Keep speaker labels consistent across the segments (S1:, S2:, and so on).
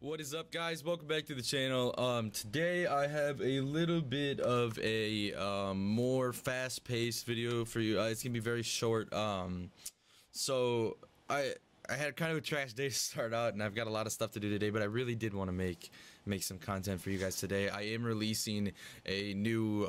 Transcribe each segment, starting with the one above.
S1: What is up, guys? Welcome back to the channel. Today I have a little bit of a more fast-paced video for you. It's gonna be very short. So I had kind of a trash day to start out, and I've got a lot of stuff to do today, but I really did want to make some content for you guys today. I am releasing a new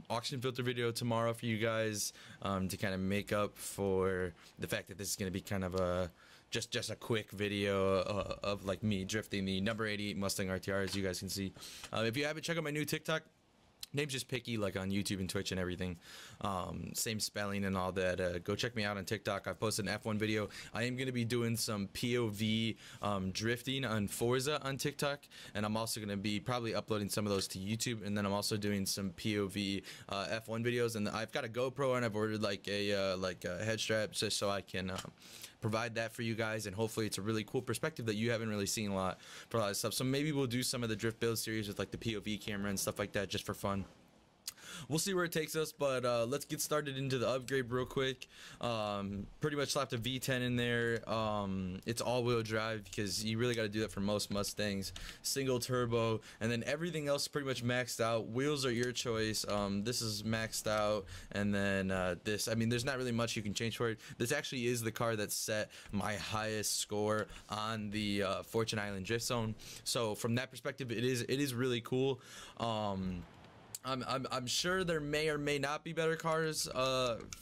S1: auction filter video tomorrow for you guys, to kind of make up for the fact that this is going to be kind of a just a quick video of like me drifting the number 88 Mustang RTR, as you guys can see. If you haven't, check out my new TikTok. Name's just Pikckyy, like on YouTube and Twitch and everything. Same spelling and all that. Go check me out on TikTok. I've posted an F1 video. I am going to be doing some POV drifting on Forza on TikTok, and I'm also going to be probably uploading some of those to YouTube. And then I'm also doing some POV F1 videos. And I've got a GoPro, and I've ordered like a head strap just so I can provide that for you guys, and hopefully it's a really cool perspective that you haven't really seen a lot for a lot of stuff. So maybe we'll do some of the drift build series with like the POV camera and stuff like that, just for fun. We'll see where it takes us, but let's get started into the upgrade real quick. Pretty much slapped a V10 in there. It's all-wheel drive because you really got to do that for most Mustangs. Single turbo, and then everything else is pretty much maxed out. Wheels are your choice. This is maxed out, and then this. I mean, there's not really much you can change for it. This actually is the car that set my highest score on the Fortune Island Drift Zone. So from that perspective, it is really cool. I'm sure there may or may not be better cars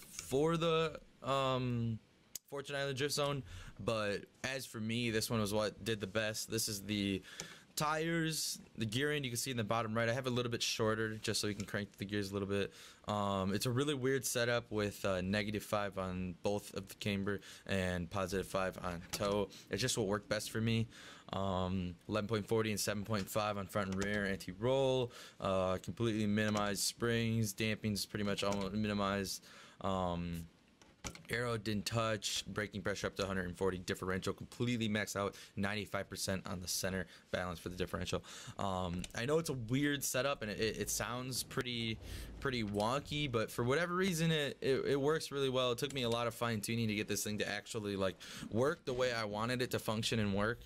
S1: for the Fortune Island Drift Zone, but as for me, this one was what did the best. This is the tires, the gearing. You can see in the bottom right, I have a little bit shorter just so you can crank the gears a little bit. It's a really weird setup with -5 on both of the camber and +5 on toe. It's just what worked best for me. 11.40 and 7.5 on front and rear anti-roll. Completely minimized springs. Damping is pretty much almost minimized. Aero didn't touch. Braking pressure up to 140. Differential completely maxed out. 95% on the center balance for the differential. I know it's a weird setup and it sounds pretty wonky, but for whatever reason it works really well. It took me a lot of fine-tuning to get this thing to actually like work the way I wanted it to function and work.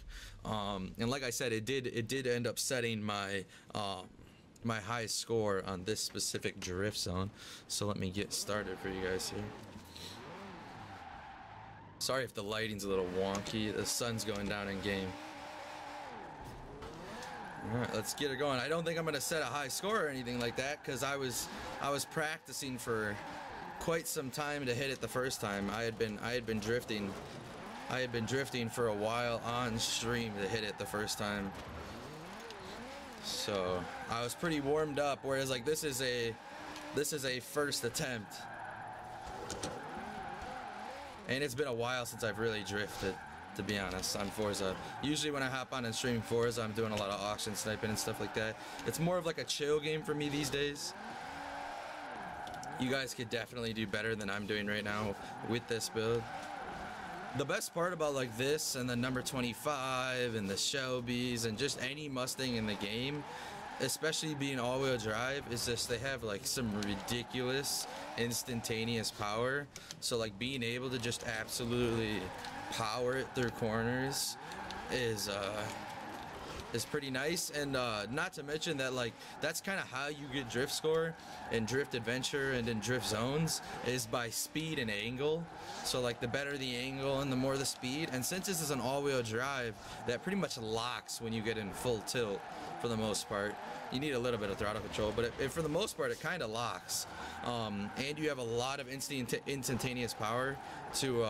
S1: And like I said, it did end up setting my my highest score on this specific drift zone. So let me get started for you guys here. Sorry if the lighting's a little wonky. The sun's going down in game. Alright, let's get it going. I don't think I'm gonna set a high score or anything like that, because I was practicing for quite some time to hit it the first time. I had been drifting for a while on stream to hit it the first time. So I was pretty warmed up, whereas like this is a first attempt. And it's been a while since I've really drifted, to be honest, on Forza. Usually when I hop on and stream Forza, I'm doing a lot of auction sniping and stuff like that. It's more of like a chill game for me these days. You guys could definitely do better than I'm doing right now with this build. The best part about like this and the number 25 and the Shelbys and just any Mustang in the game, especially being all-wheel drive, is just they have like some ridiculous instantaneous power. So like being able to just absolutely power it through corners is pretty nice. And not to mention that like that's kind of how you get drift score in Drift Adventure and in Drift Zones, is by speed and angle. So like the better the angle and the more the speed, and since this is an all-wheel drive, that pretty much locks when you get in full tilt. For the most part, you need a little bit of throttle control, but for the most part it kind of locks, and you have a lot of instantaneous power to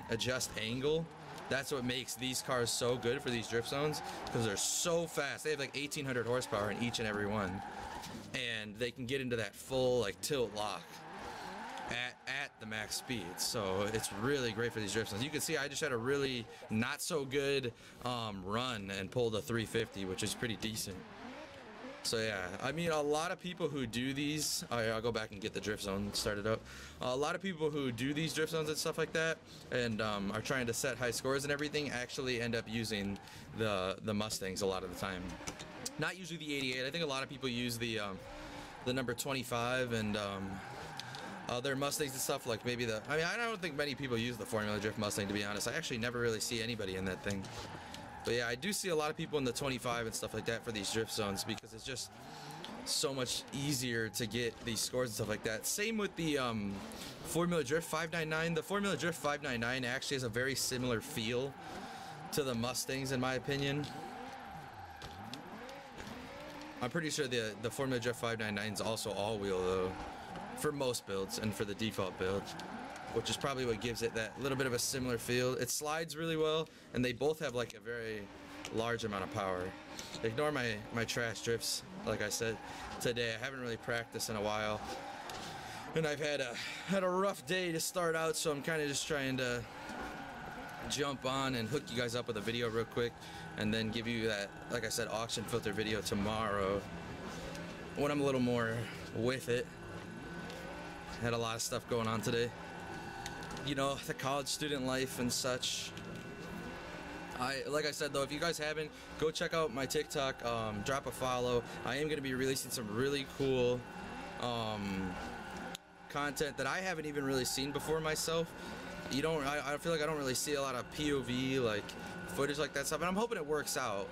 S1: adjust angle. That's what makes these cars so good for these drift zones, because they're so fast. They have like 1800 horsepower in each and every one, and they can get into that full like tilt lock at the max speed. So it's really great for these drift zones. You can see I just had a really not so good run and pulled a 350, which is pretty decent. So yeah, I mean, a lot of people who do these, I'll go back and get the drift zone started up. A lot of people who do these drift zones and stuff like that, and are trying to set high scores and everything, actually end up using the Mustangs a lot of the time. Not usually the 88. I think a lot of people use the number 25 and other Mustangs and stuff, like maybe the, I mean, I don't think many people use the Formula Drift Mustang, to be honest. I actually never really see anybody in that thing. But yeah, I do see a lot of people in the 25 and stuff like that for these drift zones, because it's just so much easier to get these scores and stuff like that. Same with the Formula Drift 599. The Formula Drift 599 actually has a very similar feel to the Mustangs, in my opinion. I'm pretty sure the Formula Drift 599 is also all-wheel, though, for most builds and for the default build, which is probably what gives it that little bit of a similar feel. It slides really well, and they both have like a very large amount of power. Ignore my trash drifts, like I said today. I haven't really practiced in a while, and I've had a rough day to start out, so I'm kind of just trying to jump on and hook you guys up with a video real quick, and then give you that, like I said, auction filter video tomorrow when I'm a little more with it. Had a lot of stuff going on today, you know, the college student life and such. Like I said though, if you guys haven't, go check out my TikTok, drop a follow. I am going to be releasing some really cool content that I haven't even really seen before myself. I feel like I don't really see a lot of POV like footage like that stuff, and I'm hoping it works out.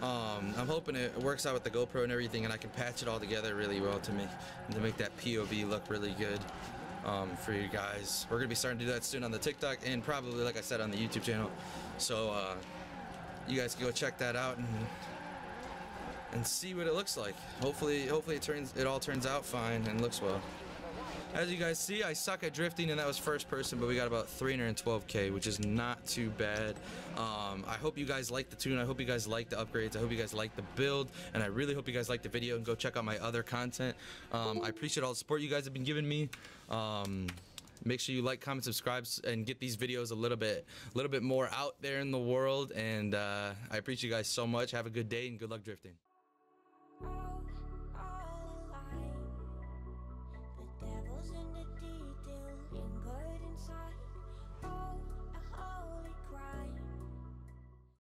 S1: I'm hoping it works out with the GoPro and everything, and I can patch it all together really well to make that POV look really good for you guys. We're gonna be starting to do that soon on the TikTok, and probably, like I said, on the YouTube channel. So you guys can go check that out and see what it looks like. Hopefully it all turns out fine and looks well. As you guys see, I suck at drifting, and that was first person, but we got about 312K, which is not too bad. I hope you guys like the tune. I hope you guys like the upgrades. I hope you guys like the build, and I really hope you guys like the video, and go check out my other content. I appreciate all the support you guys have been giving me. Make sure you like, comment, subscribe, and get these videos a little bit more out there in the world. And I appreciate you guys so much. Have a good day, and good luck drifting.